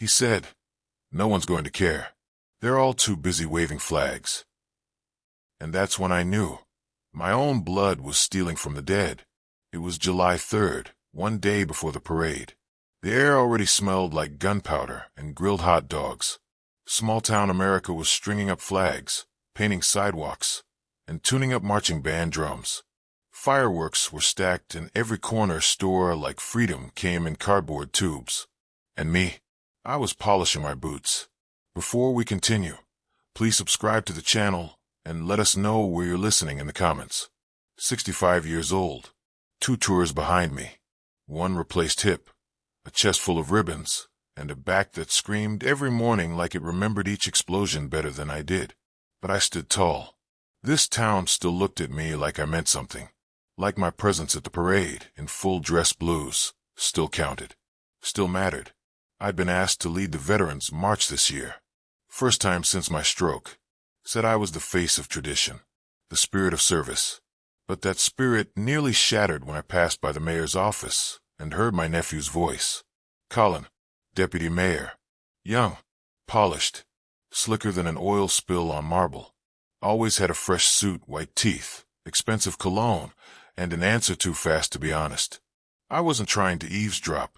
He said, "No one's going to care. They're all too busy waving flags." And that's when I knew. My own blood was stealing from the dead. It was July 3rd, one day before the parade. The air already smelled like gunpowder and grilled hot dogs. Small-town America was stringing up flags, painting sidewalks, and tuning up marching band drums. Fireworks were stacked in every corner store like freedom came in cardboard tubes. And me, I was polishing my boots. Before we continue, please subscribe to the channel and let us know where you're listening in the comments. 65 years old, 2 tours behind me, 1 replaced hip, a chest full of ribbons, and a back that screamed every morning like it remembered each explosion better than I did. But I stood tall. This town still looked at me like I meant something. Like my presence at the parade in full dress blues still counted, still mattered. I'd been asked to lead the Veterans March this year. First time since my stroke. Said I was the face of tradition, the spirit of service. But that spirit nearly shattered when I passed by the mayor's office and heard my nephew's voice. Colin, deputy mayor. Young, polished, slicker than an oil spill on marble. Always had a fresh suit, white teeth, expensive cologne, and an answer too fast to be honest. I wasn't trying to eavesdrop,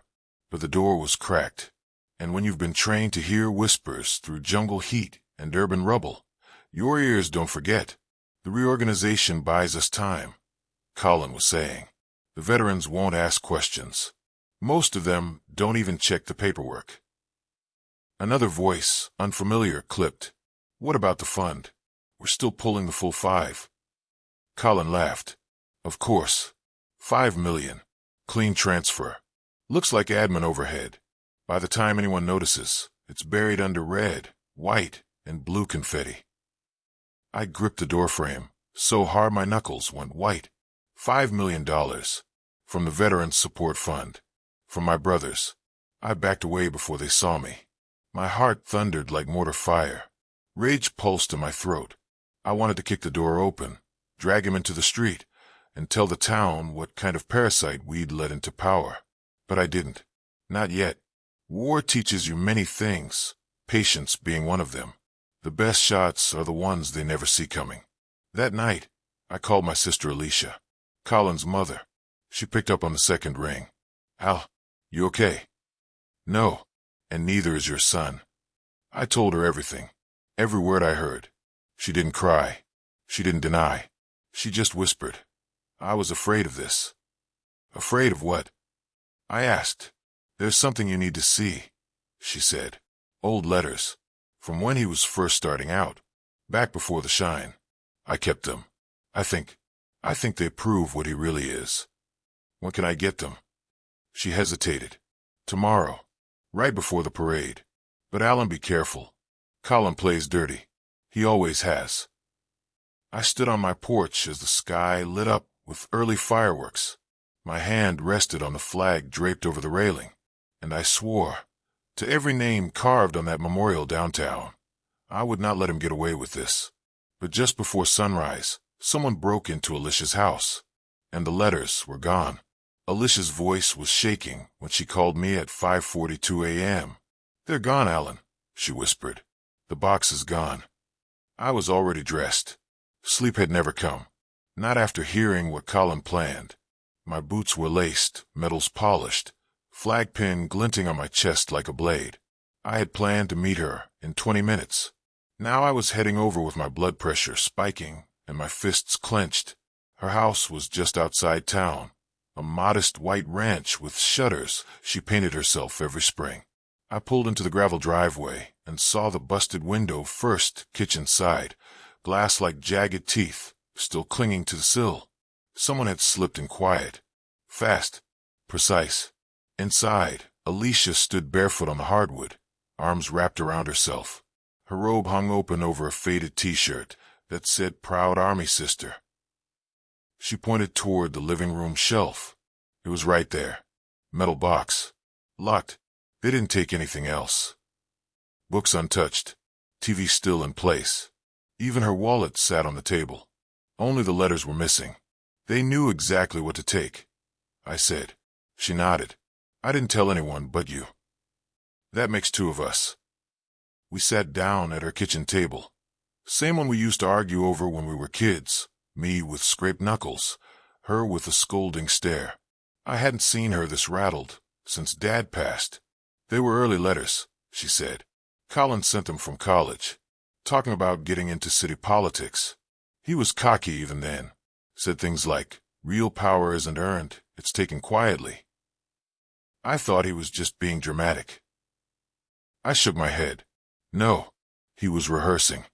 but the door was cracked. And when you've been trained to hear whispers through jungle heat and urban rubble, your ears don't forget. The reorganization buys us time, Colin was saying. The veterans won't ask questions. Most of them don't even check the paperwork. Another voice, unfamiliar, clipped. What about the fund? We're still pulling the full 5. Colin laughed. Of course. 5 million. Clean transfer. Looks like admin overhead. By the time anyone notices, it's buried under red, white, and blue confetti. I gripped the doorframe, so hard my knuckles went white. $5 million. From the Veterans Support Fund. From my brothers. I backed away before they saw me. My heart thundered like mortar fire. Rage pulsed in my throat. I wanted to kick the door open, drag him into the street, and tell the town what kind of parasite we'd let into power. But I didn't. Not yet. War teaches you many things, patience being one of them. The best shots are the ones they never see coming. That night, I called my sister Alicia, Colin's mother. She picked up on the second ring. Al, you okay? No, and neither is your son. I told her everything, every word I heard. She didn't cry. She didn't deny. She just whispered. I was afraid of this. Afraid of what? I asked. There's something you need to see, she said. Old letters. From when he was first starting out. Back before the shine. I kept them. I think they prove what he really is. When can I get them? She hesitated. Tomorrow. Right before the parade. But Alan, be careful. Colin plays dirty. He always has. I stood on my porch as the sky lit up with early fireworks. My hand rested on the flag draped over the railing, and I swore, to every name carved on that memorial downtown, I would not let him get away with this. But just before sunrise, someone broke into Alicia's house, and the letters were gone. Alicia's voice was shaking when she called me at 5:42 a.m. They're gone, Alan, she whispered. The box is gone. I was already dressed. Sleep had never come. Not after hearing what Colin planned. My boots were laced, metals polished, flag pin glinting on my chest like a blade. I had planned to meet her in 20 minutes. Now I was heading over with my blood pressure spiking and my fists clenched. Her house was just outside town, a modest white ranch with shutters she painted herself every spring. I pulled into the gravel driveway and saw the busted window first, kitchen side, glass like jagged teeth, still clinging to the sill. Someone had slipped in quiet, fast, precise. Inside, Alicia stood barefoot on the hardwood, arms wrapped around herself. Her robe hung open over a faded t-shirt that said Proud Army Sister. She pointed toward the living room shelf. It was right there. Metal box. Locked. They didn't take anything else. Books untouched. TV still in place. Even her wallet sat on the table. Only the letters were missing. They knew exactly what to take, I said. She nodded. I didn't tell anyone but you. That makes two of us. We sat down at her kitchen table. Same one we used to argue over when we were kids, me with scraped knuckles, her with a scolding stare. I hadn't seen her this rattled since Dad passed. They were early letters, she said. Colin sent them from college, talking about getting into city politics. He was cocky even then. Said things like, real power isn't earned, it's taken quietly. I thought he was just being dramatic. I shook my head. No, he was rehearsing.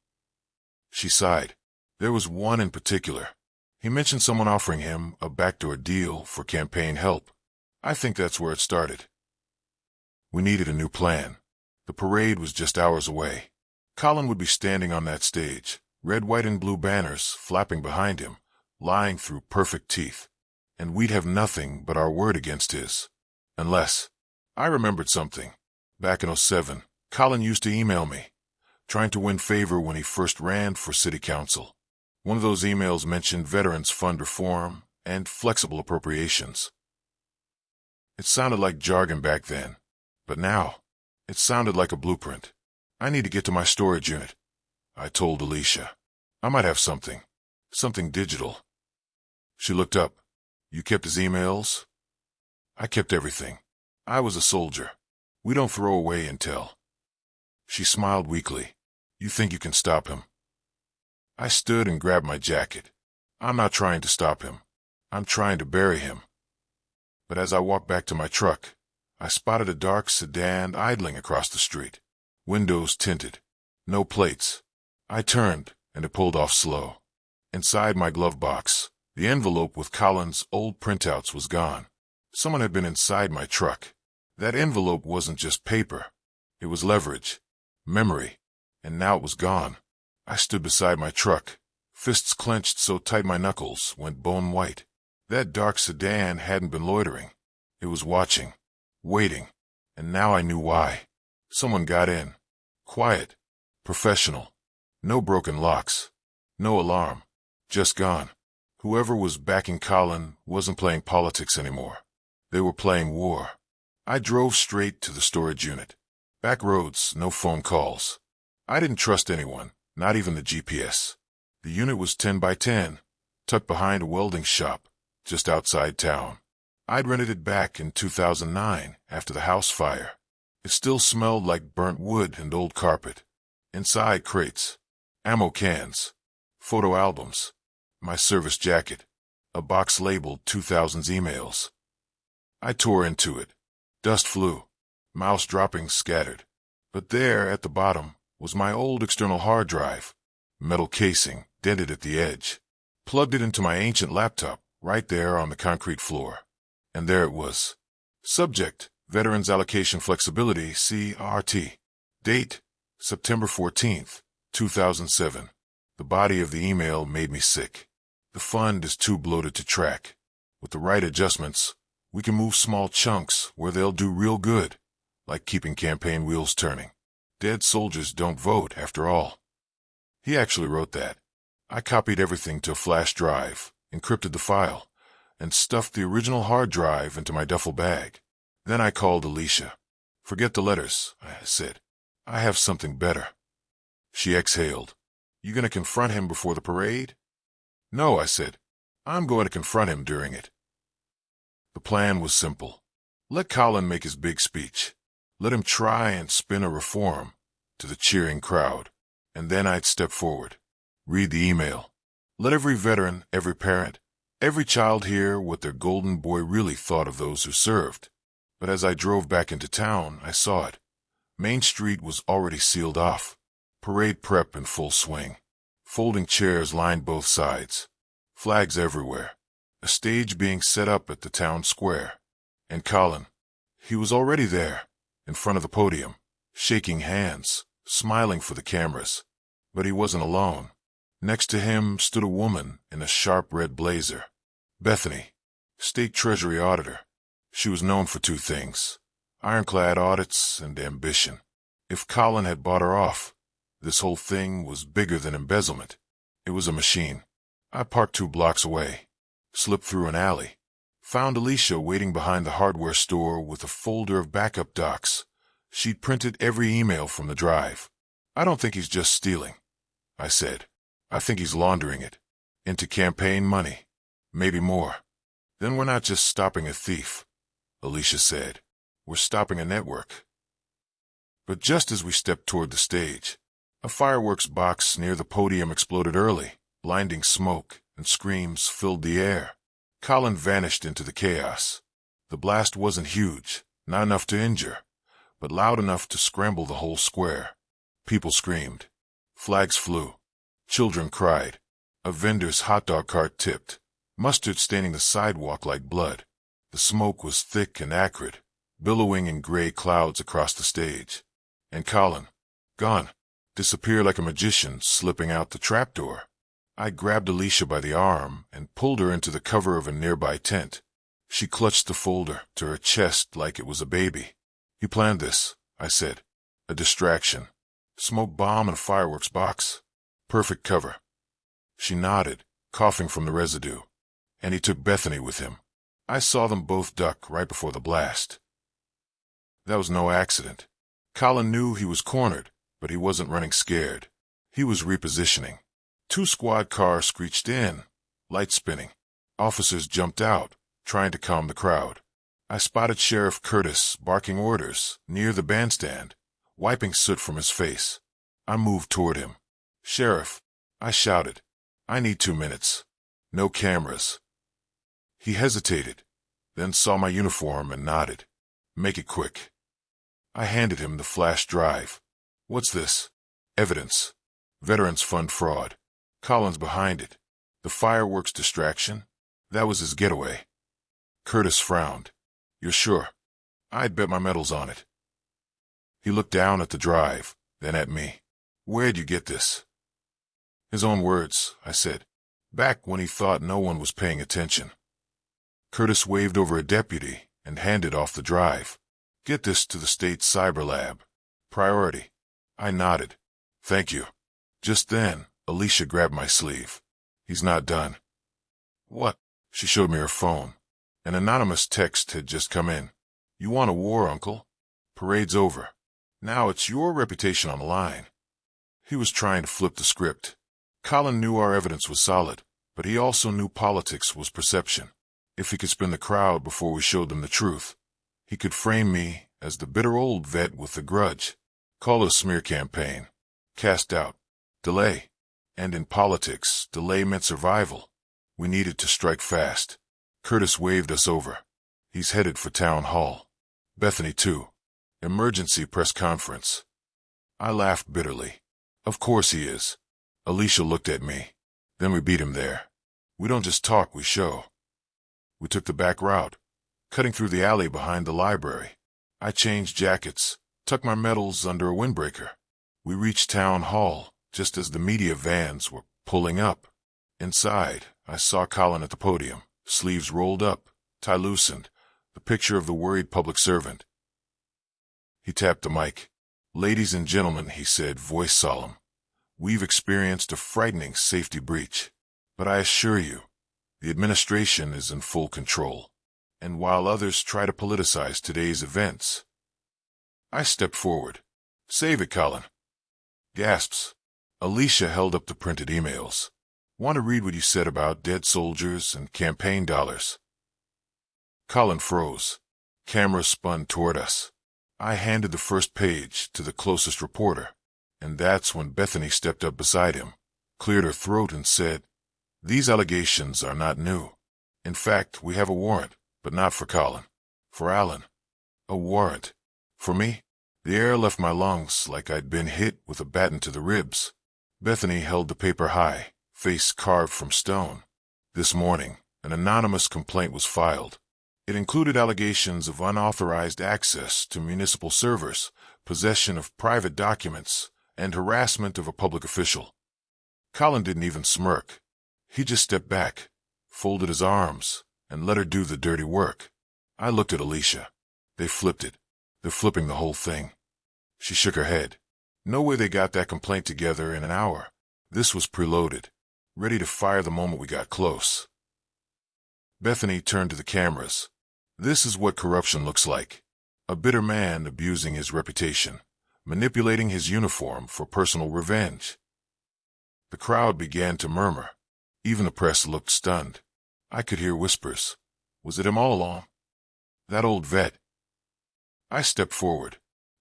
She sighed. There was one in particular. He mentioned someone offering him a backdoor deal for campaign help. I think that's where it started. We needed a new plan. The parade was just hours away. Colin would be standing on that stage, red, white, and blue banners flapping behind him, lying through perfect teeth. And we'd have nothing but our word against his. Unless. I remembered something. Back in '07, Colin used to email me, trying to win favor when he first ran for city council. One of those emails mentioned veterans fund reform and flexible appropriations. It sounded like jargon back then, but now, it sounded like a blueprint. I need to get to my storage unit, I told Alicia. I might have something digital. She looked up. You kept his emails? I kept everything. I was a soldier. We don't throw away intel. She smiled weakly. You think you can stop him? I stood and grabbed my jacket. I'm not trying to stop him. I'm trying to bury him. But as I walked back to my truck, I spotted a dark sedan idling across the street. Windows tinted. No plates. I turned, and it pulled off slow. Inside my glove box, the envelope with Colin's old printouts was gone. Someone had been inside my truck. That envelope wasn't just paper. It was leverage, memory, and now it was gone. I stood beside my truck, fists clenched so tight my knuckles went bone white. That dark sedan hadn't been loitering. It was watching, waiting, and now I knew why. Someone got in. Quiet, professional. No broken locks. No alarm. Just gone. Whoever was backing Colin wasn't playing politics anymore. They were playing war. I drove straight to the storage unit. Back roads, no phone calls. I didn't trust anyone, not even the GPS. The unit was 10 by 10, tucked behind a welding shop, just outside town. I'd rented it back in 2009 after the house fire. It still smelled like burnt wood and old carpet. Inside, crates, ammo cans, photo albums, my service jacket, a box labeled 2000's emails. I tore into it. Dust flew, mouse droppings scattered. But there, at the bottom, was my old external hard drive, metal casing, dented at the edge. Plugged it into my ancient laptop, right there on the concrete floor. And there it was. Subject, Veterans Allocation Flexibility, CRT. Date, September 14th, 2007. The body of the email made me sick. The fund is too bloated to track. With the right adjustments, we can move small chunks where they'll do real good, like keeping campaign wheels turning. Dead soldiers don't vote, after all. He actually wrote that. I copied everything to a flash drive, encrypted the file, and stuffed the original hard drive into my duffel bag. Then I called Alicia. Forget the letters, I said. I have something better. She exhaled. You gonna confront him before the parade? No, I said. I'm going to confront him during it. The plan was simple. Let Colin make his big speech. Let him try and spin a reform to the cheering crowd. And then I'd step forward. Read the email. Let every veteran, every parent, every child hear what their golden boy really thought of those who served. But as I drove back into town, I saw it. Main Street was already sealed off. Parade prep in full swing. Folding chairs lined both sides. Flags everywhere. A stage being set up at the town square. And Colin, he was already there, in front of the podium, shaking hands, smiling for the cameras. But he wasn't alone. Next to him stood a woman in a sharp red blazer. Bethany, State Treasury Auditor. She was known for two things: ironclad audits and ambition. If Colin had bought her off, this whole thing was bigger than embezzlement. It was a machine. I parked 2 blocks away, slipped through an alley, found Alicia waiting behind the hardware store with a folder of backup docs, She'd printed every email from the drive. I don't think he's just stealing, I said. I think he's laundering it into campaign money, maybe more. Then we're not just stopping a thief, Alicia said. We're stopping a network. But just as we stepped toward the stage, a fireworks box near the podium exploded early. Blinding smoke and screams filled the air. Colin vanished into the chaos. The blast wasn't huge, not enough to injure, but loud enough to scramble the whole square. People screamed. Flags flew. Children cried. A vendor's hot dog cart tipped, mustard staining the sidewalk like blood. The smoke was thick and acrid, billowing in gray clouds across the stage. And Colin, gone, disappeared like a magician slipping out the trapdoor. I grabbed Alicia by the arm and pulled her into the cover of a nearby tent. She clutched the folder to her chest like it was a baby. "He planned this," I said. "A distraction. Smoke bomb and a fireworks box. Perfect cover." She nodded, coughing from the residue. "And he took Bethany with him. I saw them both duck right before the blast." That was no accident. Colin knew he was cornered, but he wasn't running scared. He was repositioning. 2 squad cars screeched in, lights spinning. Officers jumped out, trying to calm the crowd. I spotted Sheriff Curtis barking orders near the bandstand, wiping soot from his face. I moved toward him. "Sheriff," I shouted, "I need 2 minutes. No cameras." He hesitated, then saw my uniform and nodded. "Make it quick." I handed him the flash drive. "What's this?" "Evidence. Veterans Fund fraud. Colin's behind it. The fireworks distraction? That was his getaway." Curtis frowned. "You're sure?" "I'd bet my medals on it." He looked down at the drive, then at me. "Where'd you get this?" "His own words," I said. "Back when he thought no one was paying attention." Curtis waved over a deputy and handed off the drive. "Get this to the state cyber lab. Priority." I nodded. "Thank you." Just then, Alicia grabbed my sleeve. "He's not done." "What?" She showed me her phone. An anonymous text had just come in. "You want a war, Uncle? Parade's over. Now it's your reputation on the line." He was trying to flip the script. Colin knew our evidence was solid, but he also knew politics was perception. If he could spin the crowd before we showed them the truth, he could frame me as the bitter old vet with the grudge. Call it a smear campaign. Cast doubt. Delay. And in politics, delay meant survival. We needed to strike fast. Curtis waved us over. "He's headed for town hall. Bethany, too. Emergency press conference." I laughed bitterly. "Of course he is." Alicia looked at me. "Then we beat him there. We don't just talk, we show." We took the back route, cutting through the alley behind the library. I changed jackets, tucked my medals under a windbreaker. We reached town hall just as the media vans were pulling up. Inside, I saw Colin at the podium, sleeves rolled up, tie loosened, the picture of the worried public servant. He tapped the mic. "Ladies and gentlemen," he said, voice solemn, "we've experienced a frightening safety breach. But I assure you, the administration is in full control. And while others try to politicize today's events..." I stepped forward. "Save it, Colin." Gasps. Alicia held up the printed emails. "Want to read what you said about dead soldiers and campaign dollars?" Colin froze. Camera spun toward us. I handed the first page to the closest reporter, and that's when Bethany stepped up beside him, cleared her throat and said, "These allegations are not new. In fact, we have a warrant, but not for Colin. For Alan." "A warrant? For me?" The air left my lungs like I'd been hit with a baton to the ribs. Bethany held the paper high, face carved from stone. "This morning, an anonymous complaint was filed. It included allegations of unauthorized access to municipal servers, possession of private documents, and harassment of a public official." Colin didn't even smirk. He just stepped back, folded his arms, and let her do the dirty work. I looked at Alicia. "They flipped it. They're flipping the whole thing." She shook her head. "No way they got that complaint together in an hour. This was preloaded, ready to fire the moment we got close." Bethany turned to the cameras. "This is what corruption looks like. A bitter man abusing his reputation, manipulating his uniform for personal revenge. The crowd began to murmur. Even the press looked stunned. I could hear whispers. Was it him all along? That old vet? I stepped forward.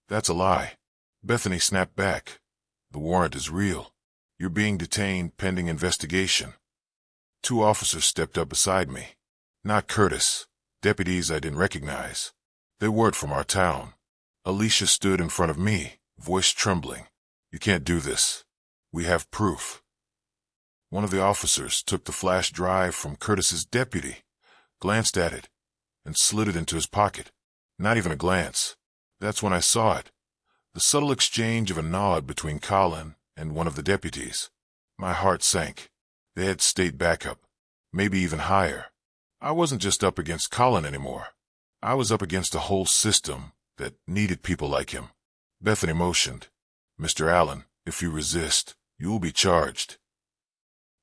That's a lie. Bethany snapped back. The warrant is real. You're being detained pending investigation. 2 officers stepped up beside me. Not Curtis. Deputies I didn't recognize. They weren't from our town. Alicia stood in front of me, voice trembling. You can't do this. We have proof. One of the officers took the flash drive from Curtis's deputy, glanced at it, and slid it into his pocket. Not even a glance. That's when I saw it. The subtle exchange of a nod between Colin and one of the deputies. My heart sank. They had state backup, maybe even higher. I wasn't just up against Colin anymore. I was up against a whole system that needed people like him. Bethany motioned. Mr. Allen, if you resist, you will be charged.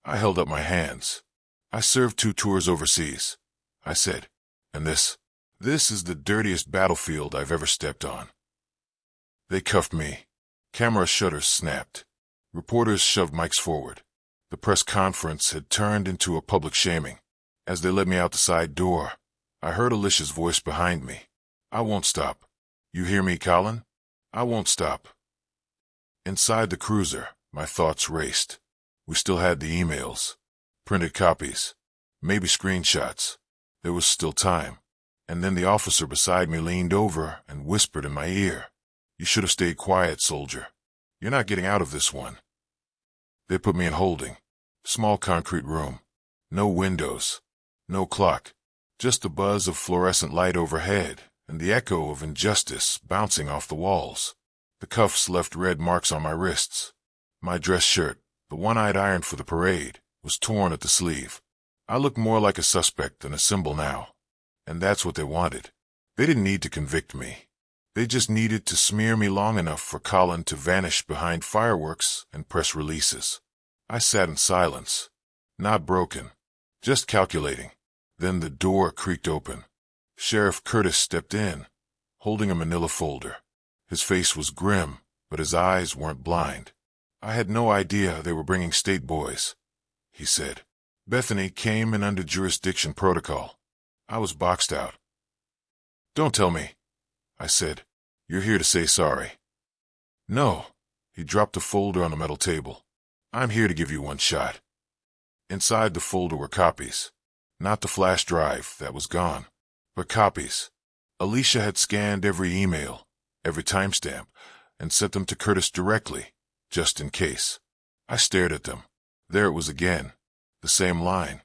I held up my hands. I served 2 tours overseas, I said. And this is the dirtiest battlefield I've ever stepped on. They cuffed me. Camera shutters snapped. Reporters shoved mics forward. The press conference had turned into a public shaming. As they led me out the side door, I heard Alicia's voice behind me. I won't stop. You hear me, Colin? I won't stop. Inside the cruiser, my thoughts raced. We still had the emails, printed copies, maybe screenshots. There was still time. And then the officer beside me leaned over and whispered in my ear. You should have stayed quiet, soldier. You're not getting out of this one. They put me in holding. Small concrete room. No windows. No clock. Just the buzz of fluorescent light overhead and the echo of injustice bouncing off the walls. The cuffs left red marks on my wrists. My dress shirt, the one I'd ironed for the parade, was torn at the sleeve. I looked more like a suspect than a symbol now. And that's what they wanted. They didn't need to convict me. They just needed to smear me long enough for Colin to vanish behind fireworks and press releases. I sat in silence. Not broken. Just calculating. Then the door creaked open. Sheriff Curtis stepped in, holding a manila folder. His face was grim, but his eyes weren't blind. I had no idea they were bringing state boys, he said. Bethany came in under jurisdiction protocol. I was boxed out. Don't tell me, I said. You're here to say sorry. No, he dropped the folder on the metal table. I'm here to give you one shot. Inside the folder were copies. Not the flash drive, that was gone, but copies. Alicia had scanned every email, every timestamp, and sent them to Curtis directly, just in case. I stared at them. There it was again. The same line.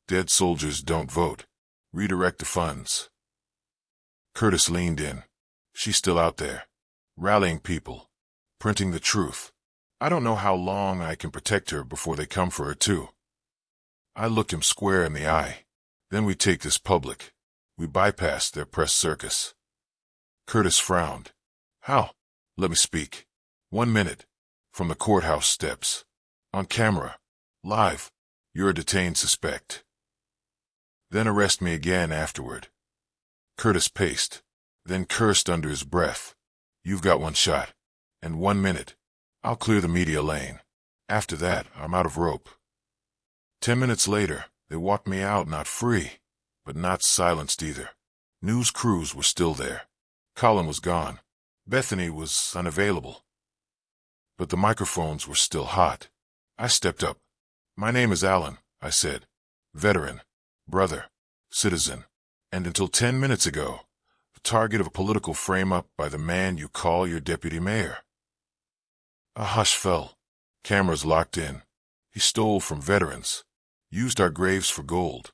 Dead soldiers don't vote. Redirect the funds. Curtis leaned in. She's still out there, rallying people, printing the truth. I don't know how long I can protect her before they come for her too. I looked him square in the eye. Then we take this public. We bypass their press circus. Curtis frowned. How? Let me speak. 1 minute. From the courthouse steps. On camera. Live. You're a detained suspect. Then arrest me again afterward. Curtis paced, then cursed under his breath. You've got 1 shot. And 1 minute. I'll clear the media lane. After that, I'm out of rope. 10 minutes later, they walked me out not free, but not silenced either. News crews were still there. Colin was gone. Bethany was unavailable. But the microphones were still hot. I stepped up. My name is Allen, I said. Veteran, brother, citizen, and until 10 minutes ago, the target of a political frame-up by the man you call your deputy mayor. A hush fell. Cameras locked in. He stole from veterans, used our graves for gold,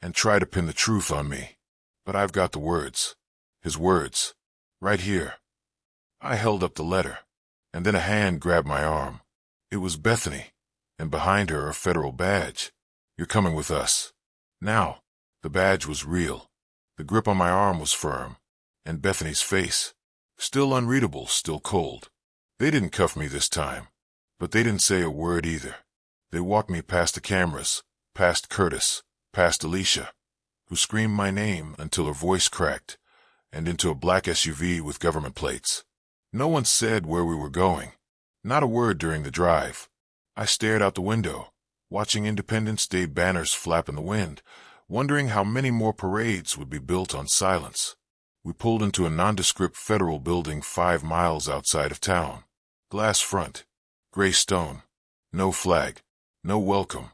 and tried to pin the truth on me. But I've got the words. His words. Right here. I held up the letter, and then a hand grabbed my arm. It was Bethany, and behind her a federal badge. You're coming with us. Now, the badge was real. The grip on my arm was firm, and Bethany's face, still unreadable, still cold. They didn't cuff me this time, but they didn't say a word either. They walked me past the cameras, past Curtis, past Alicia, who screamed my name until her voice cracked, and into a black SUV with government plates. No one said where we were going. Not a word during the drive. I stared out the window, watching Independence Day banners flap in the wind, wondering how many more parades would be built on silence. We pulled into a nondescript federal building 5 miles outside of town. Glass front, gray stone, no flag, no welcome.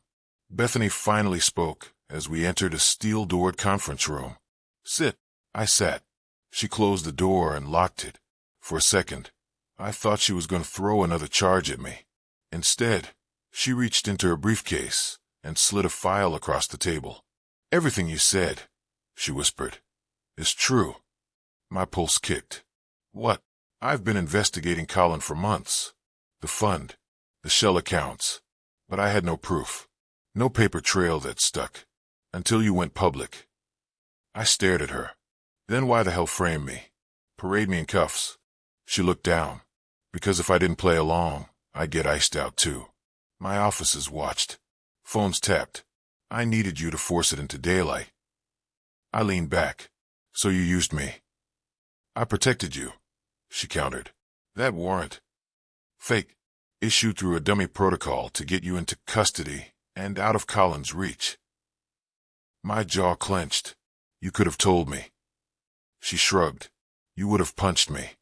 Bethany finally spoke as we entered a steel-doored conference room. "Sit." I sat. She closed the door and locked it. For a second, I thought she was going to throw another charge at me. Instead, she reached into her briefcase and slid a file across the table. "Everything you said," she whispered, "is true." My pulse kicked. "What?" "I've been investigating Colin for months. The fund, the shell accounts. But I had no proof. No paper trail that stuck. Until you went public." I stared at her. "Then why the hell frame me? Parade me in cuffs?" She looked down. "Because if I didn't play along, I'd get iced out too. My offices watched. Phones tapped. I needed you to force it into daylight." I leaned back. "So you used me?" "I protected you," she countered. "That warrant, fake, issued through a dummy protocol to get you into custody and out of Colin's reach." My jaw clenched. "You could have told me." She shrugged. "You would have punched me."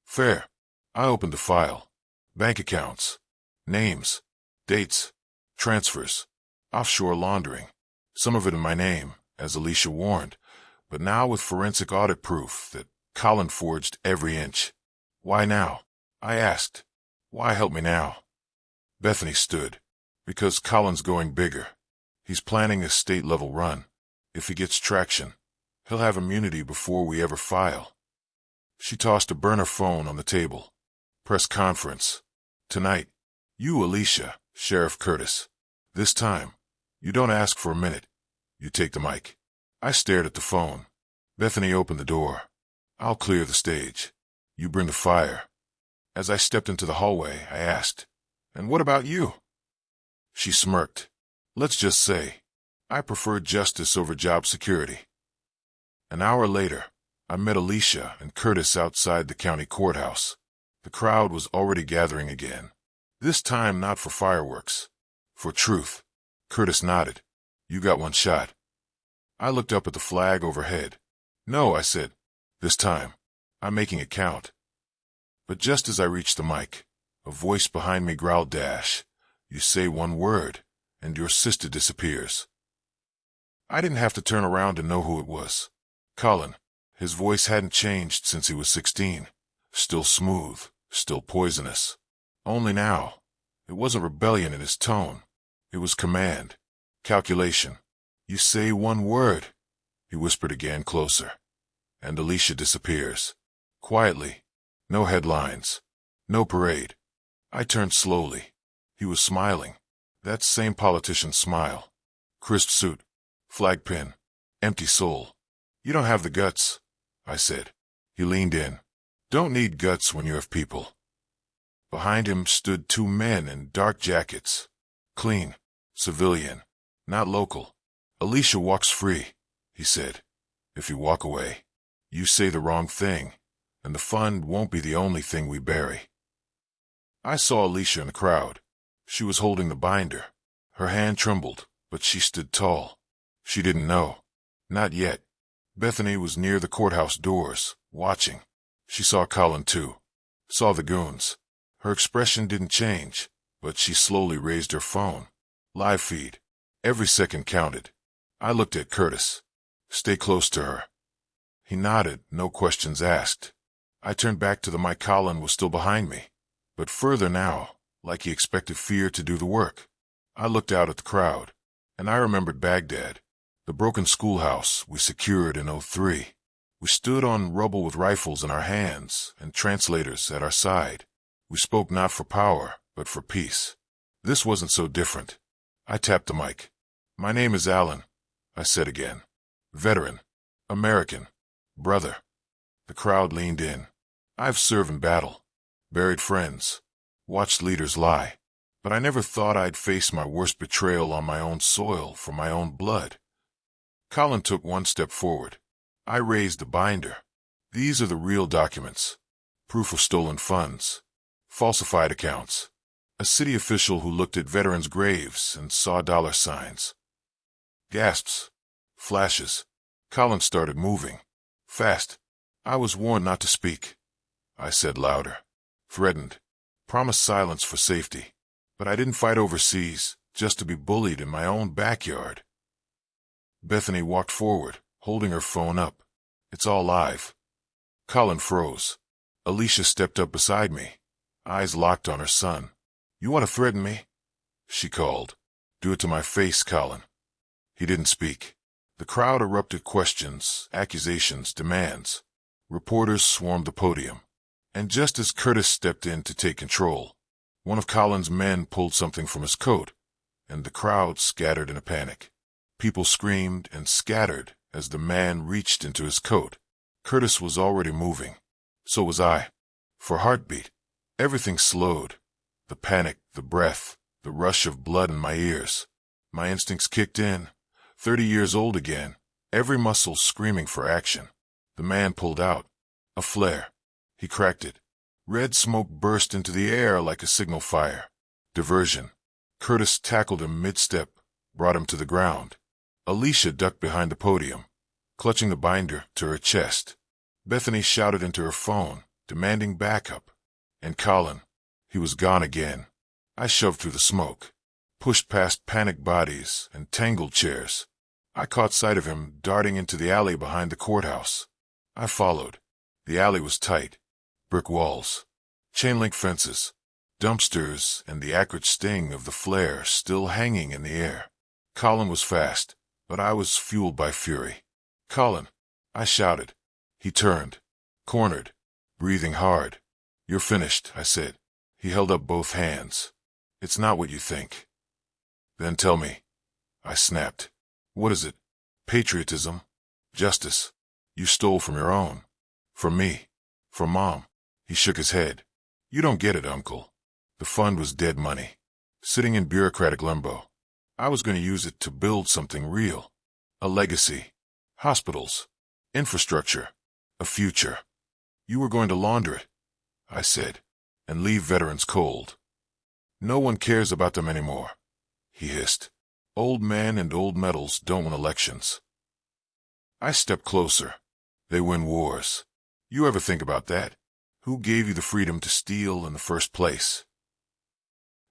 "Fair." I opened the file. Bank accounts, names, dates, transfers, offshore laundering. Some of it in my name, as Alicia warned, but now with forensic audit proof that Colin forged every inch. "Why now?" I asked. "Why help me now?" Bethany stood. "Because Colin's going bigger. He's planning a state-level run. If he gets traction, he'll have immunity before we ever file." She tossed a burner phone on the table. "Press conference. Tonight. You, Alicia, Sheriff Curtis. This time, you don't ask for a minute. You take the mic." I stared at the phone. Bethany opened the door. "I'll clear the stage. You bring the fire." As I stepped into the hallway, I asked, "And what about you?" She smirked. "Let's just say, I prefer justice over job security." An hour later, I met Alicia and Curtis outside the county courthouse. The crowd was already gathering again. This time not for fireworks. For truth. Curtis nodded. "You got one shot." I looked up at the flag overhead. "No," I said. "This time, I'm making it count." But just as I reached the mic, a voice behind me growled, "Dash, you say one word, and your sister disappears." I didn't have to turn around to know who it was. Colin. His voice hadn't changed since he was 16. Still smooth, still poisonous. Only now, it wasn't rebellion in his tone. It was command. Calculation. "You say one word," he whispered again, closer. "And Alicia disappears. Quietly. No headlines. No parade." I turned slowly. He was smiling. That same politician's smile. Crisp suit. Flag pin. Empty soul. "You don't have the guts," I said. He leaned in. "Don't need guts when you have people." Behind him stood 2 men in dark jackets. Clean. Civilian. Not local. "Alicia walks free," he said. "If you walk away, you say the wrong thing, and the fund won't be the only thing we bury." I saw Alicia in the crowd. She was holding the binder. Her hand trembled, but she stood tall. She didn't know. Not yet. Bethany was near the courthouse doors, watching. She saw Colin too. Saw the goons. Her expression didn't change, but she slowly raised her phone. Live feed. Every second counted. I looked at Curtis. "Stay close to her." He nodded, no questions asked. I turned back to the mic. Colin was still behind me, but further now, like he expected fear to do the work. I looked out at the crowd, and I remembered Baghdad, the broken schoolhouse we secured in '03. We stood on rubble with rifles in our hands and translators at our side. We spoke not for power, but for peace. This wasn't so different. I tapped the mic. "My name is Alan," I said again. "Veteran. American. Brother." The crowd leaned in. "I've served in battle. Buried friends. Watched leaders lie. But I never thought I'd face my worst betrayal on my own soil for my own blood." Colin took one step forward. I raised the binder. These are the real documents. Proof of stolen funds. Falsified accounts. A city official who looked at veterans' graves and saw dollar signs. Gasps. Flashes. Colin started moving. Fast. I was warned not to speak. I said louder. Threatened. Promised silence for safety. But I didn't fight overseas, just to be bullied in my own backyard. Bethany walked forward, holding her phone up. It's all live. Colin froze. Alicia stepped up beside me, eyes locked on her son. You want to threaten me? She called. Do it to my face, Colin. He didn't speak. The crowd erupted questions, accusations, demands. Reporters swarmed the podium. And just as Curtis stepped in to take control, one of Colin's men pulled something from his coat, and the crowd scattered in a panic. People screamed and scattered as the man reached into his coat. Curtis was already moving. So was I. For heartbeat, everything slowed. The panic, the breath, the rush of blood in my ears. My instincts kicked in. 30 years old again, every muscle screaming for action. The man pulled out. A flare. He cracked it. Red smoke burst into the air like a signal fire. Diversion. Curtis tackled him mid-step, brought him to the ground. Alicia ducked behind the podium, clutching the binder to her chest. Bethany shouted into her phone, demanding backup. And Colin, he was gone again. I shoved through the smoke, pushed past panicked bodies and tangled chairs. I caught sight of him darting into the alley behind the courthouse. I followed. The alley was tight. Brick walls, chain-link fences, dumpsters, and the acrid sting of the flare still hanging in the air. Colin was fast, but I was fueled by fury. Colin, I shouted. He turned, cornered, breathing hard. You're finished, I said. He held up both hands. It's not what you think. Then tell me. I snapped. What is it? Patriotism? Justice? You stole from your own. From me. From Mom. He shook his head. You don't get it, Uncle. The fund was dead money, sitting in bureaucratic limbo. I was going to use it to build something real. A legacy. Hospitals. Infrastructure. A future. You were going to launder it, I said, and leave veterans cold. No one cares about them anymore, he hissed. Old men and old medals don't win elections. I stepped closer. They win wars. You ever think about that? Who gave you the freedom to steal in the first place?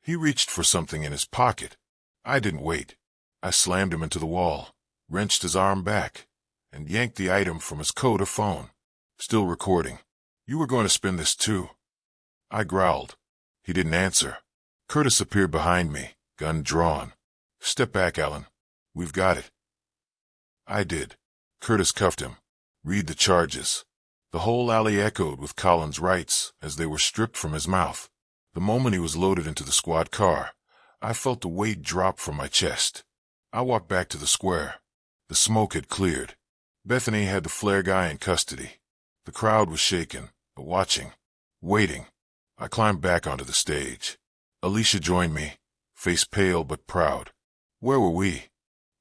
He reached for something in his pocket. I didn't wait. I slammed him into the wall, wrenched his arm back, and yanked the item from his coat or phone. Still recording. You were going to spin this too. I growled. He didn't answer. Curtis appeared behind me, gun drawn. Step back, Alan. We've got it. I did. Curtis cuffed him. Read the charges. The whole alley echoed with Colin's rights as they were stripped from his mouth. The moment he was loaded into the squad car, I felt the weight drop from my chest. I walked back to the square. The smoke had cleared. Bethany had the flare guy in custody. The crowd was shaken, but watching, waiting. I climbed back onto the stage. Alicia joined me, face pale but proud. Where were we?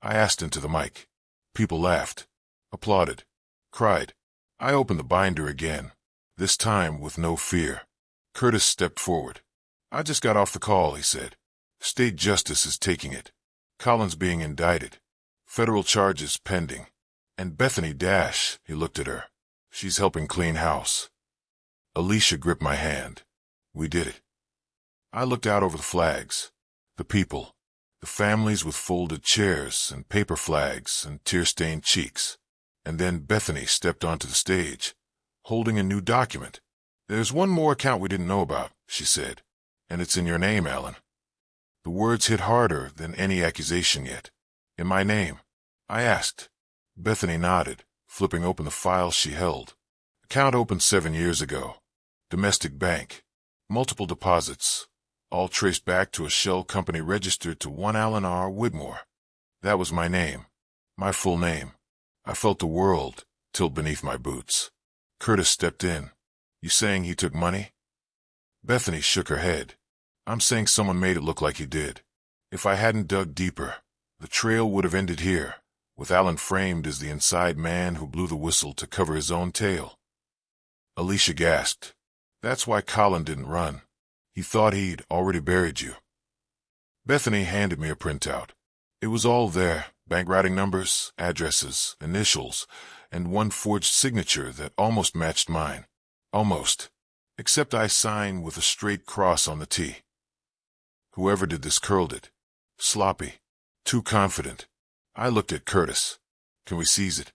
I asked into the mic. People laughed, applauded, cried. I opened the binder again, this time with no fear. Curtis stepped forward. I just got off the call, he said. State justice is taking it. Colin's being indicted. Federal charges pending. And Bethany Dash, he looked at her. She's helping clean house. Alicia gripped my hand. We did it. I looked out over the flags. The people. The families with folded chairs and paper flags and tear-stained cheeks. And then Bethany stepped onto the stage, holding a new document. There's one more account we didn't know about, she said. And it's in your name, Alan. The words hit harder than any accusation yet. In my name? I asked. Bethany nodded, flipping open the file she held. Account opened 7 years ago. Domestic bank. Multiple deposits. All traced back to a shell company registered to 1 Alan R. Whitmore. That was my name. My full name. I felt the world tilt beneath my boots. Curtis stepped in. You saying he took money? Bethany shook her head. I'm saying someone made it look like he did. If I hadn't dug deeper, the trail would have ended here, with Alan framed as the inside man who blew the whistle to cover his own tail. Alicia gasped. That's why Colin didn't run. He thought he'd already buried you. Bethany handed me a printout. It was all there, bank routing numbers, addresses, initials, and one forged signature that almost matched mine. Almost. Except I signed with a straight cross on the T. Whoever did this curled it. Sloppy. Too confident. I looked at Curtis. Can we seize it?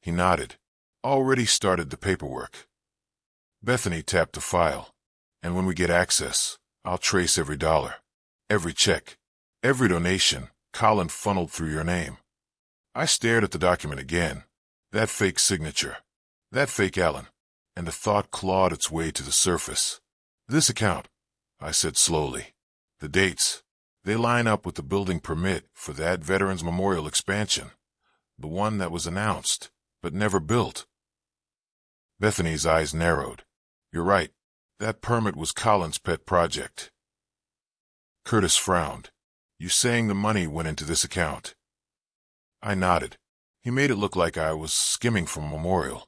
He nodded. Already started the paperwork. Bethany tapped the file. And when we get access, I'll trace every dollar, every check, every donation Colin funneled through your name. I stared at the document again. That fake signature. That fake Alan. And the thought clawed its way to the surface. This account, I said slowly. The dates. They line up with the building permit for that Veterans Memorial expansion. The one that was announced, but never built. Bethany's eyes narrowed. You're right. That permit was Colin's pet project. Curtis frowned. You saying the money went into this account? I nodded. He made it look like I was skimming from a memorial.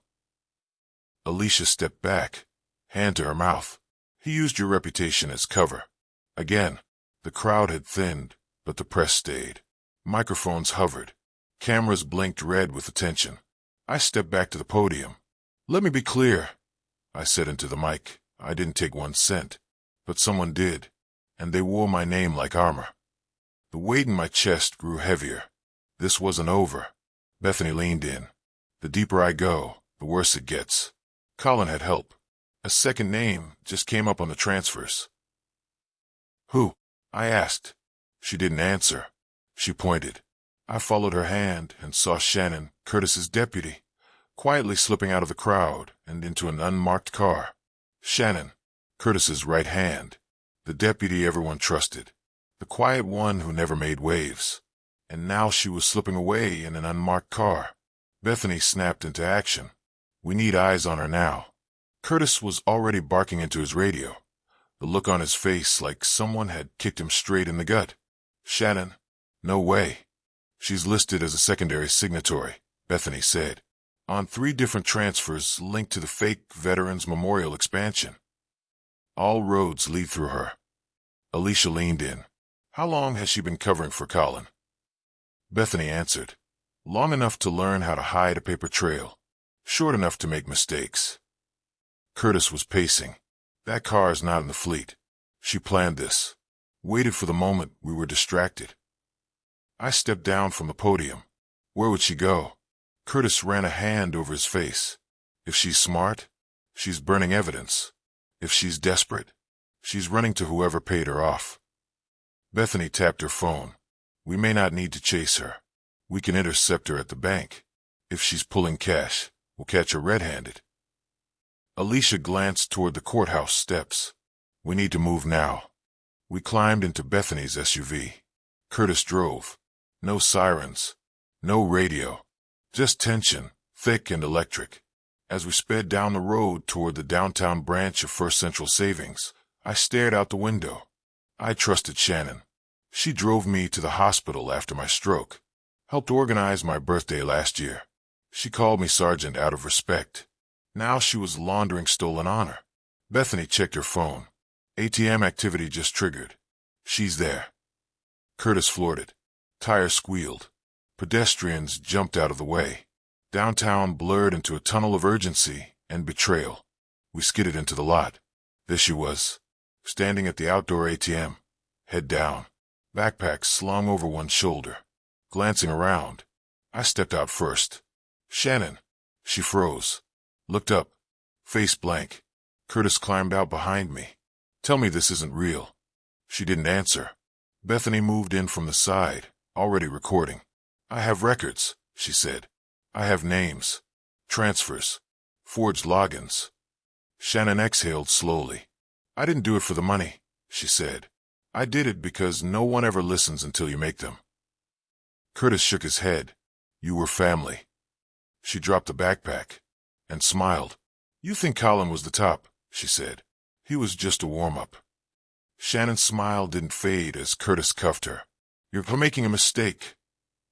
Alicia stepped back, hand to her mouth. He used your reputation as cover. Again, the crowd had thinned, but the press stayed. Microphones hovered. Cameras blinked red with attention. I stepped back to the podium. Let me be clear, I said into the mic. I didn't take 1 cent, but someone did, and they wore my name like armor. The weight in my chest grew heavier. This wasn't over. Bethany leaned in. The deeper I go, the worse it gets. Colin had help. A second name just came up on the transfers. Who? I asked. She didn't answer. She pointed. I followed her hand and saw Shannon, Curtis's deputy, quietly slipping out of the crowd and into an unmarked car. Shannon, Curtis's right hand, the deputy everyone trusted, the quiet one who never made waves. And now she was slipping away in an unmarked car. Bethany snapped into action. We need eyes on her now. Curtis was already barking into his radio, the look on his face like someone had kicked him straight in the gut. Shannon, no way. She's listed as a secondary signatory, Bethany said, on 3 different transfers linked to the fake Veterans Memorial expansion. All roads lead through her. Alicia leaned in. How long has she been covering for Colin? Bethany answered. Long enough to learn how to hide a paper trail. Short enough to make mistakes. Curtis was pacing. That car's not in the fleet. She planned this. Waited for the moment we were distracted. I stepped down from the podium. Where would she go? Curtis ran a hand over his face. If she's smart, she's burning evidence. If she's desperate, she's running to whoever paid her off. Bethany tapped her phone. We may not need to chase her. We can intercept her at the bank. If she's pulling cash, we'll catch her red-handed. Alicia glanced toward the courthouse steps. We need to move now. We climbed into Bethany's SUV. Curtis drove. No sirens. No radio. Just tension, thick and electric. As we sped down the road toward the downtown branch of First Central Savings, I stared out the window. I trusted Shannon. She drove me to the hospital after my stroke, helped organize my birthday last year. She called me Sergeant out of respect. Now she was laundering stolen honor. Bethany checked her phone. ATM activity just triggered. She's there. Curtis floored it. Tires squealed. Pedestrians jumped out of the way. Downtown blurred into a tunnel of urgency and betrayal. We skidded into the lot. There she was, standing at the outdoor ATM, head down, backpack slung over one shoulder. Glancing around, I stepped out first. Shannon. She froze. Looked up. Face blank. Curtis climbed out behind me. Tell me this isn't real. She didn't answer. Bethany moved in from the side, already recording. I have records, she said. I have names, transfers, forged logins. Shannon exhaled slowly. I didn't do it for the money, she said. I did it because no one ever listens until you make them. Curtis shook his head. You were family. She dropped the backpack and smiled. You think Colin was the top, she said. He was just a warm-up. Shannon's smile didn't fade as Curtis cuffed her. You're making a mistake,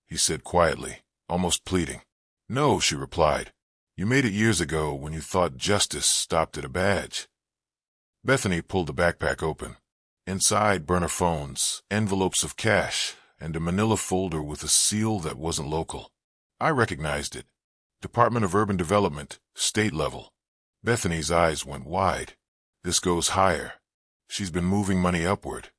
he said quietly. almost pleading. No, she replied. You made it years ago when you thought justice stopped at a badge. Bethany pulled the backpack open. Inside, burner phones, envelopes of cash, and a manila folder with a seal that wasn't local. I recognized it. Department of Urban Development, state level. Bethany's eyes went wide. This goes higher. She's been moving money upward.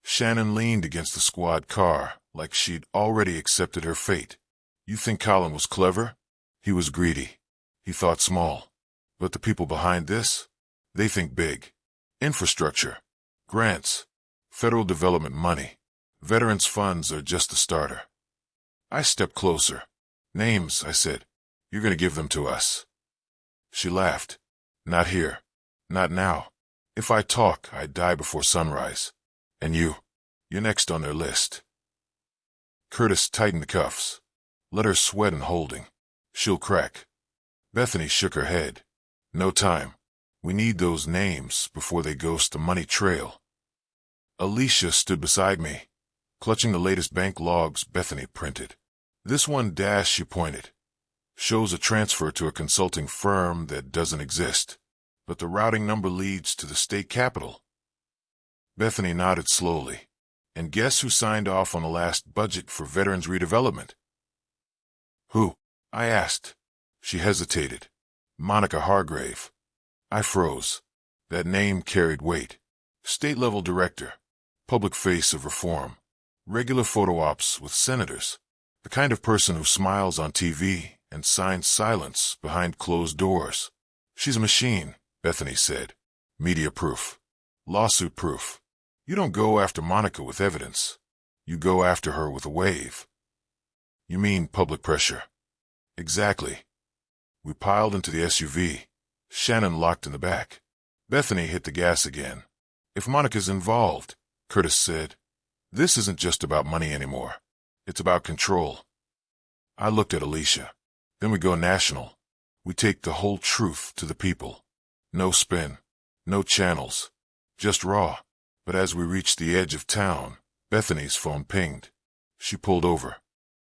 Shannon leaned against the squad car, like she'd already accepted her fate. You think Colin was clever? He was greedy. He thought small. But the people behind this? They think big. Infrastructure. Grants. Federal development money. Veterans funds are just the starter. I stepped closer. Names, I said. You're going to give them to us. She laughed. Not here. Not now. If I talk, I die before sunrise. And you're next on their list. Curtis tightened the cuffs. Let her sweat in holding. She'll crack. Bethany shook her head. No time. We need those names before they ghost the money trail. Alicia stood beside me, clutching the latest bank logs Bethany printed. This one dash, she pointed, shows a transfer to a consulting firm that doesn't exist, but the routing number leads to the state capitol. Bethany nodded slowly. And guess who signed off on the last budget for veterans redevelopment? Who? I asked. She hesitated. Monica Hargrave. I froze. That name carried weight. State-level director. Public face of reform. Regular photo ops with senators. The kind of person who smiles on TV and signs silence behind closed doors. She's a machine, Bethany said. Media proof. Lawsuit proof. You don't go after Monica with evidence. You go after her with a wave. You mean public pressure. Exactly. We piled into the SUV. Shannon locked in the back. Bethany hit the gas again. If Monica's involved, Curtis said, this isn't just about money anymore. It's about control. I looked at Alicia. Then we go national. We take the whole truth to the people. No spin. No channels. Just raw. But as we reached the edge of town, Bethany's phone pinged. She pulled over.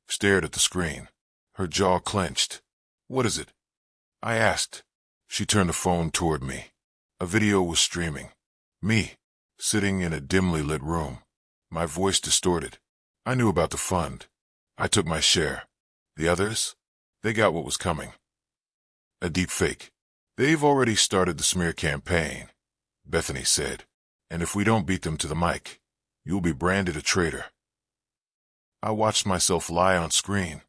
Stared at the screen. Her jaw clenched. What is it? I asked. She turned the phone toward me. A video was streaming. Me, sitting in a dimly lit room. My voice distorted. I knew about the fund. I took my share. The others? They got what was coming. A deep fake. They've already started the smear campaign, Bethany said. And if we don't beat them to the mic, you'll be branded a traitor. I watched myself lie on screen.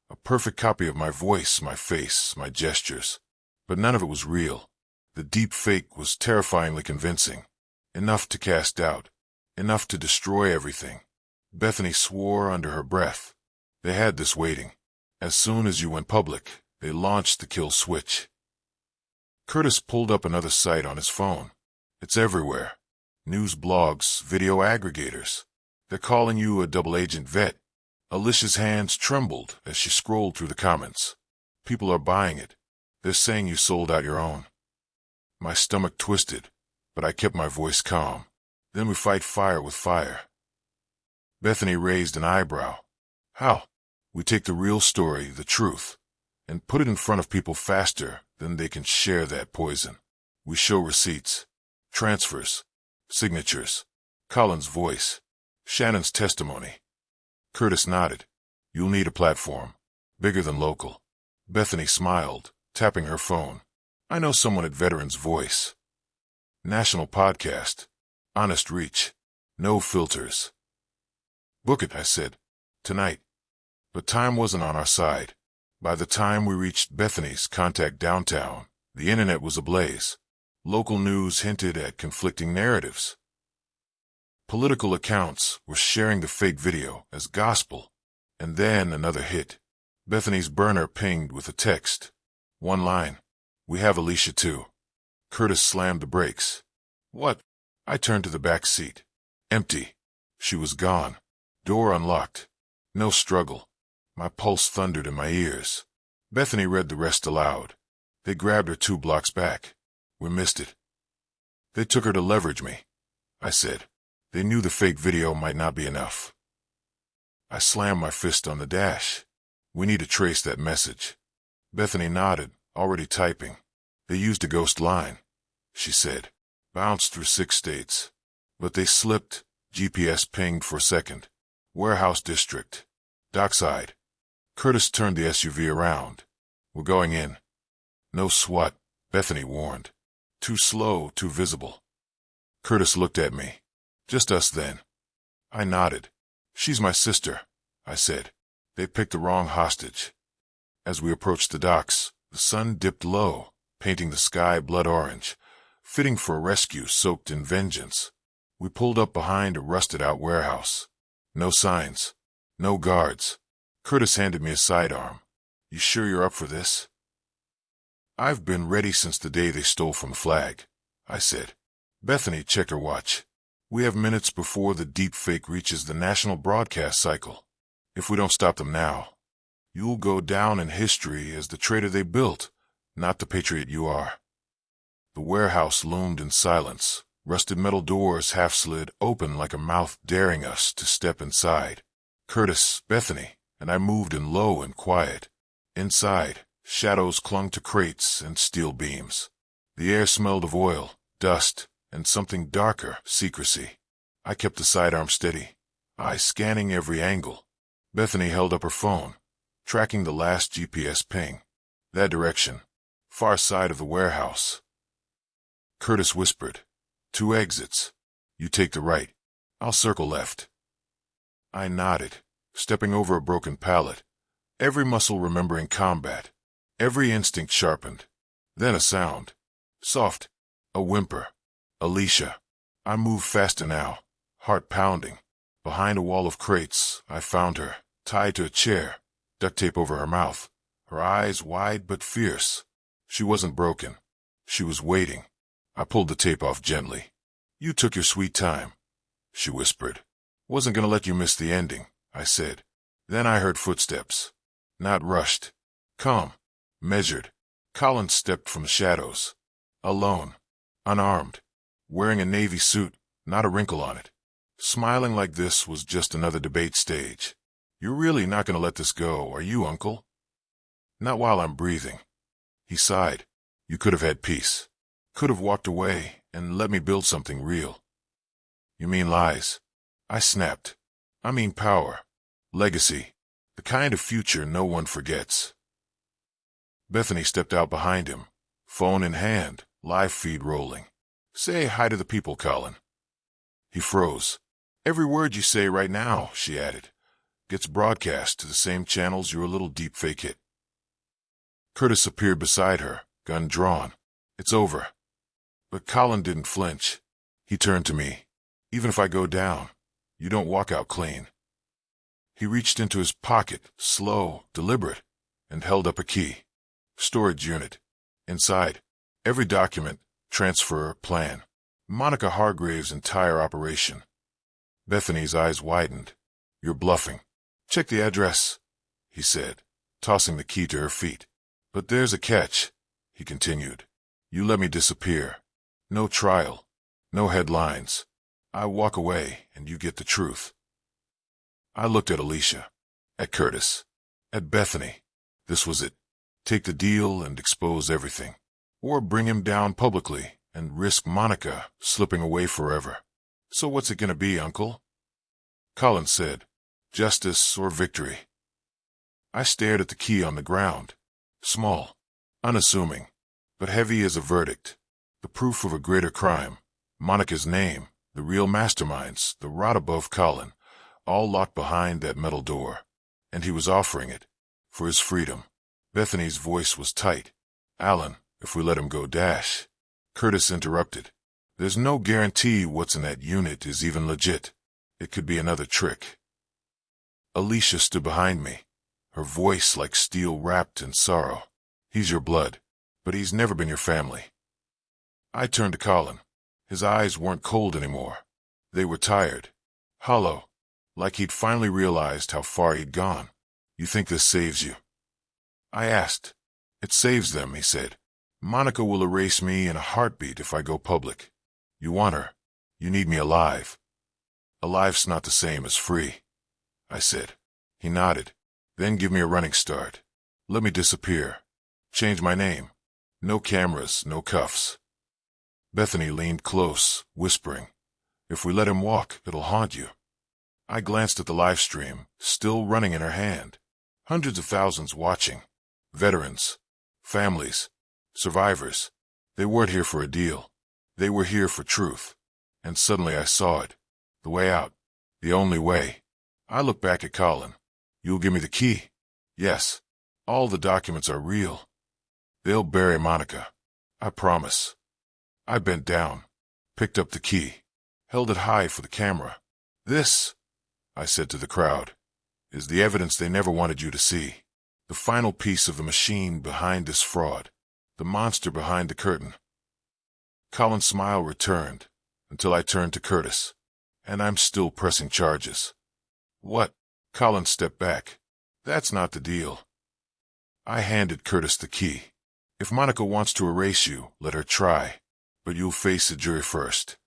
A perfect copy of my voice, my face, my gestures. But none of it was real. The deep fake was terrifyingly convincing. Enough to cast doubt. Enough to destroy everything. Bethany swore under her breath. They had this waiting. As soon as you went public, they launched the kill switch. Curtis pulled up another site on his phone. It's everywhere. News blogs, video aggregators. They're calling you a double-agent vet. Alicia's hands trembled as she scrolled through the comments. People are buying it. They're saying you sold out your own. My stomach twisted, but I kept my voice calm. Then we fight fire with fire. Bethany raised an eyebrow. How? We take the real story, the truth, and put it in front of people faster than they can share that poison. We show receipts, transfers, signatures, Colin's voice, Shannon's testimony. Curtis nodded. You'll need a platform, bigger than local. Bethany smiled, tapping her phone. I know someone at Veterans Voice. National podcast. Honest reach. No filters. Book it, I said. Tonight. But time wasn't on our side. By the time we reached Bethany's contact downtown, the internet was ablaze. Local news hinted at conflicting narratives. Political accounts were sharing the fake video as gospel. And then another hit. Bethany's burner pinged with a text. One line. We have Alicia too. Curtis slammed the brakes. What? I turned to the back seat. Empty. She was gone. Door unlocked. No struggle. My pulse thundered in my ears. Bethany read the rest aloud. They grabbed her 2 blocks back. We missed it. They took her to leverage me, I said. They knew the fake video might not be enough. I slammed my fist on the dash. We need to trace that message. Bethany nodded, already typing. They used a ghost line, she said. Bounced through 6 states. But they slipped. GPS pinged for a second. Warehouse district. Dockside. Curtis turned the SUV around. We're going in. No SWAT, Bethany warned. Too slow, too visible. Curtis looked at me. Just us then. I nodded. She's my sister, I said. They picked the wrong hostage. As we approached the docks, the sun dipped low, painting the sky blood orange, fitting for a rescue soaked in vengeance. We pulled up behind a rusted-out warehouse. No signs. No guards. Curtis handed me a sidearm. You sure you're up for this? I've been ready since the day they stole from the flag, I said. Bethany checked her watch. We have minutes before the deep fake reaches the national broadcast cycle. If we don't stop them now, you'll go down in history as the traitor they built, not the patriot you are. The warehouse loomed in silence. Rusted metal doors half slid open like a mouth daring us to step inside. Curtis, Bethany, and I moved in low and quiet. Inside, shadows clung to crates and steel beams. The air smelled of oil, dust, and something darker, secrecy. I kept the sidearm steady, eyes scanning every angle. Bethany held up her phone, tracking the last GPS ping. That direction, far side of the warehouse. Curtis whispered, 2 exits. You take the right. I'll circle left. I nodded, stepping over a broken pallet, every muscle remembering combat, every instinct sharpened. Then a sound. Soft. A whimper. Alicia. I moved faster now, heart pounding. Behind a wall of crates, I found her, tied to a chair, duct tape over her mouth, her eyes wide but fierce. She wasn't broken. She was waiting. I pulled the tape off gently. You took your sweet time, she whispered. Wasn't gonna let you miss the ending, I said. Then I heard footsteps. Not rushed. Calm. Measured. Collins stepped from the shadows. Alone. Unarmed. Wearing a navy suit, not a wrinkle on it. Smiling like this was just another debate stage. You're really not gonna let this go, are you, Uncle? Not while I'm breathing. He sighed. You could have had peace. Could have walked away and let me build something real. You mean lies? I snapped. I mean power. Legacy. The kind of future no one forgets. Bethany stepped out behind him, phone in hand, live feed rolling. Say hi to the people, Colin. He froze. Every word you say right now, she added, gets broadcast to the same channels your little deepfake hit. Curtis appeared beside her, gun drawn. It's over. But Colin didn't flinch. He turned to me. Even if I go down, you don't walk out clean. He reached into his pocket, slow, deliberate, and held up a key. Storage unit. Inside, every document, transfer, plan. Monica Hargrave's entire operation. Bethany's eyes widened. You're bluffing. Check the address, he said, tossing the key to her feet. But there's a catch, he continued. You let me disappear. No trial. No headlines. I walk away and you get the truth. I looked at Alicia. At Curtis. At Bethany. This was it. Take the deal and expose everything. Or bring him down publicly and risk Monica slipping away forever. So what's it gonna be, Uncle? Colin said, justice or victory. I stared at the key on the ground. Small. Unassuming. But heavy as a verdict. The proof of a greater crime. Monica's name. The real masterminds. The rot above Colin. All locked behind that metal door. And he was offering it. For his freedom. Bethany's voice was tight. Alan, if we let him go dash. Curtis interrupted. There's no guarantee what's in that unit is even legit. It could be another trick. Alicia stood behind me. Her voice like steel wrapped in sorrow. He's your blood. But he's never been your family. I turned to Colin. His eyes weren't cold anymore. They were tired. Hollow. Like he'd finally realized how far he'd gone. You think this saves you? I asked. It saves them, he said. Monica will erase me in a heartbeat if I go public. You want her. You need me alive. Alive's not the same as free, I said. He nodded. Then give me a running start. Let me disappear. Change my name. No cameras, no cuffs. Bethany leaned close, whispering, "If we let him walk, it'll haunt you." I glanced at the live stream, still running in her hand. Hundreds of thousands watching. Veterans. Families. Survivors. They weren't here for a deal. They were here for truth. And suddenly I saw it. The way out. The only way. I looked back at Colin. "You'll give me the key?" "Yes. All the documents are real. They'll bury Monica. I promise." I bent down, picked up the key, held it high for the camera. "This," I said to the crowd, "is the evidence they never wanted you to see. The final piece of the machine behind this fraud. The monster behind the curtain." Colin's smile returned, until I turned to Curtis. "And I'm still pressing charges." "What?" Colin stepped back. "That's not the deal." I handed Curtis the key. "If Monica wants to erase you, let her try. But you'll face the jury first."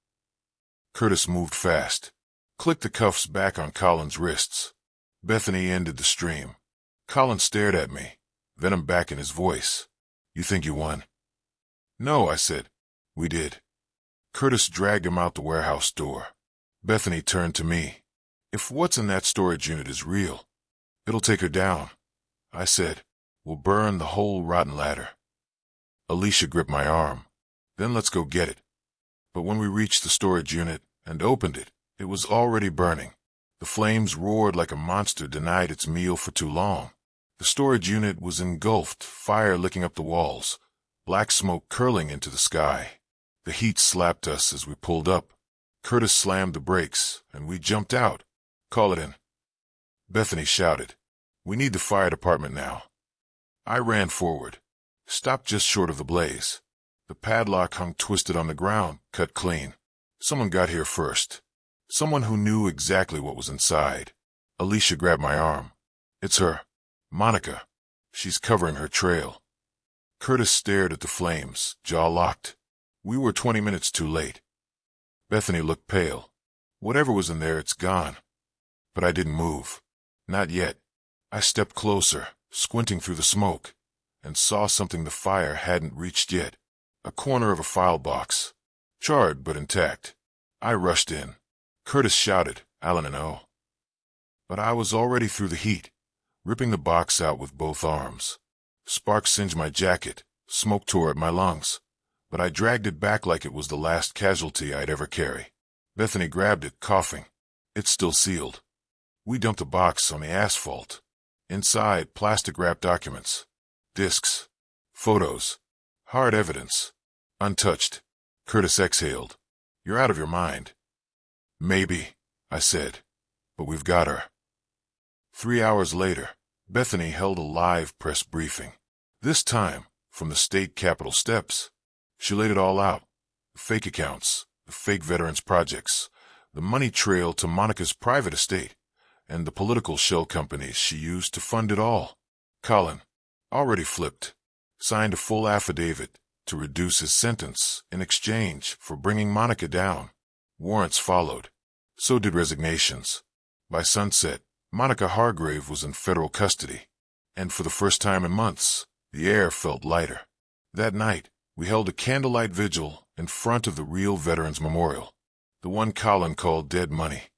Curtis moved fast, clicked the cuffs back on Colin's wrists. Bethany ended the stream. Colin stared at me, venom back in his voice. "You think you won?" "No," I said. "We did." Curtis dragged him out the warehouse door. Bethany turned to me. "If what's in that storage unit is real, it'll take her down," I said. "We'll burn the whole rotten ladder." Alicia gripped my arm. "Then let's go get it." But when we reached the storage unit and opened it, it was already burning. The flames roared like a monster denied its meal for too long. The storage unit was engulfed, fire licking up the walls, black smoke curling into the sky. The heat slapped us as we pulled up. Curtis slammed the brakes, and we jumped out. "Call it in." Bethany shouted, "We need the fire department now." I ran forward, stopped just short of the blaze. The padlock hung twisted on the ground, cut clean. Someone got here first. Someone who knew exactly what was inside. Alicia grabbed my arm. "It's her. Monica. She's covering her trail." Curtis stared at the flames, jaw locked. We were 20 minutes too late. Bethany looked pale. "Whatever was in there, it's gone." But I didn't move. Not yet. I stepped closer, squinting through the smoke, and saw something the fire hadn't reached yet. A corner of a file box. Charred but intact. I rushed in. Curtis shouted, "Alan and O." But I was already through the heat, ripping the box out with both arms. Sparks singed my jacket, smoke tore at my lungs, but I dragged it back like it was the last casualty I'd ever carry. Bethany grabbed it, coughing. It's still sealed. We dumped the box on the asphalt. Inside, plastic-wrapped documents. Discs. Photos. Hard evidence. Untouched. Curtis exhaled. "You're out of your mind." "Maybe," I said, "but we've got her." 3 hours later, Bethany held a live press briefing. This time, from the state capitol steps. She laid it all out. The fake accounts, the fake veterans projects, the money trail to Monica's private estate, and the political shell companies she used to fund it all. Colin, already flipped, signed a full affidavit to reduce his sentence in exchange for bringing Monica down. Warrants followed. So did resignations. By sunset, Monica Hargrave was in federal custody, and for the first time in months, the air felt lighter. That night, we held a candlelight vigil in front of the real Veterans Memorial, the one Colin called Dead Money.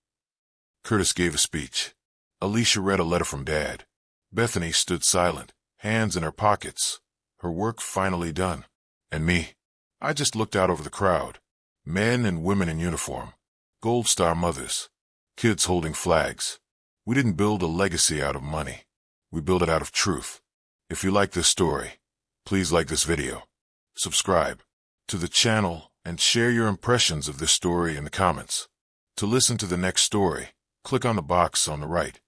Curtis gave a speech. Alicia read a letter from Dad. Bethany stood silent, hands in her pockets, her work finally done. And me, I just looked out over the crowd. Men and women in uniform, Gold Star mothers, kids holding flags. We didn't build a legacy out of money. We built it out of truth. If you like this story, please like this video, subscribe to the channel, and share your impressions of this story in the comments. To listen to the next story, click on the box on the right.